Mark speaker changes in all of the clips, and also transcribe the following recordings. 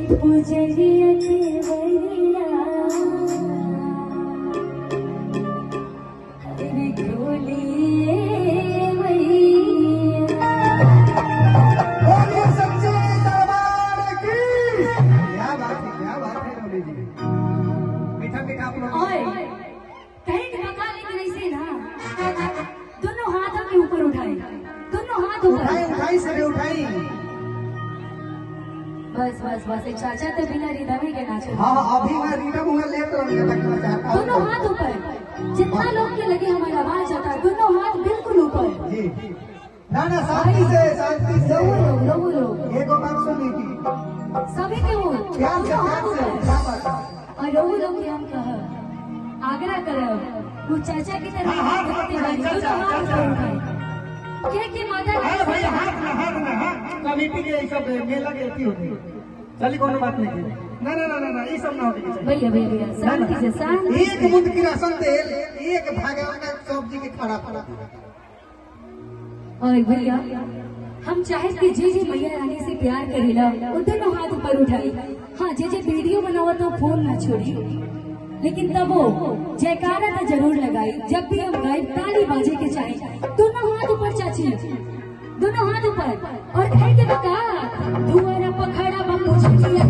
Speaker 1: पुजरिया के बरिया हरे खोलिए मैया।
Speaker 2: बोलिए सच्चे दरबार की। क्या बात है मोदी जी। मीठा मीठा आप लोग
Speaker 1: कहीं पका लेकिन ऐसे ना दोनों हाथों के ऊपर उठाए, दोनों हाथ ऊपर
Speaker 2: उठाई सर उठाई।
Speaker 1: बस बस बस एक चाचा तो बिना रिदम ही के नाचे।
Speaker 2: हाँ अभी मैं रिदम हुआ ले तो लगना चाहता हूँ।
Speaker 1: दोनों हाथ ऊपर, जितना लोग के लगे हमारा आवाज आता है, दोनों हाथ बिल्कुल ऊपर।
Speaker 2: जी ना ना शांति से
Speaker 1: लोगों लोग
Speaker 2: एक बात सुनी थी
Speaker 1: सभी के वो
Speaker 2: प्यार से
Speaker 1: और लोगों लोग के हम कह आग्रह करब वो चाचा की तरह के माता
Speaker 2: कमिटी के सब मेला के अथी होती चली कोनो बात नहीं ना ना ना ना ये सब ना होती
Speaker 1: भैया भैया भैया शांति से शांति।
Speaker 2: एक मुद्द की राशन तेल एक भगवान का सब्जी के खड़ा पड़ा।
Speaker 1: और भैया हम चाहे कि जे जे मैया रानी से प्यार करेला वो दोनों हाथ ऊपर उठाई। हाँ जे जे वीडियो बनावा तो फोन ना छोड़ी, लेकिन तब वो जयकारा तो जरूर लगाई। जब भी हम गाय ताली बाजे के चाहे दोनों हाथ ऊपर चाची, दोनों हाथ ऊपर और कह के बता दुआरा पखड़ा बम्बू छटिया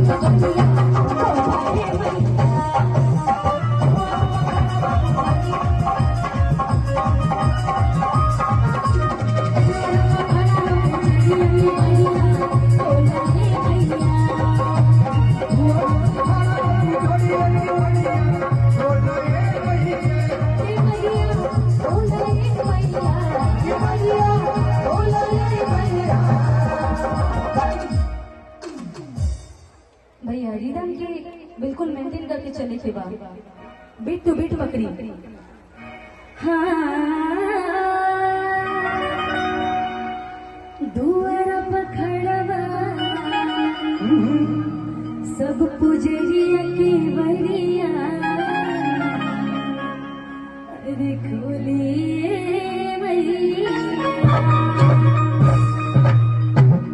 Speaker 1: भैया रिदम के बिल्कुल मेंटेन करके चले के बाद बीट टू बीट बकरी। हाँ दुआरा पखड़वा सब पुजरिया के बरिया अरे खोलिए मैया।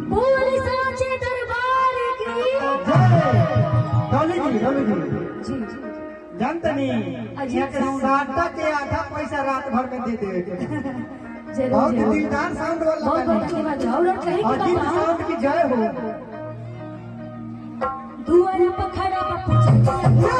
Speaker 1: बोल साचे दरबार की जी
Speaker 2: जानते नहीं साटा के आधा पैसा रात भर में दे दे। बहुत दिलदार साउंड वाला
Speaker 1: बहुत बहुत धन्यवाद। और कहीं
Speaker 2: साउंड की जय हो।
Speaker 1: दुआरा पखड़ा
Speaker 2: भैया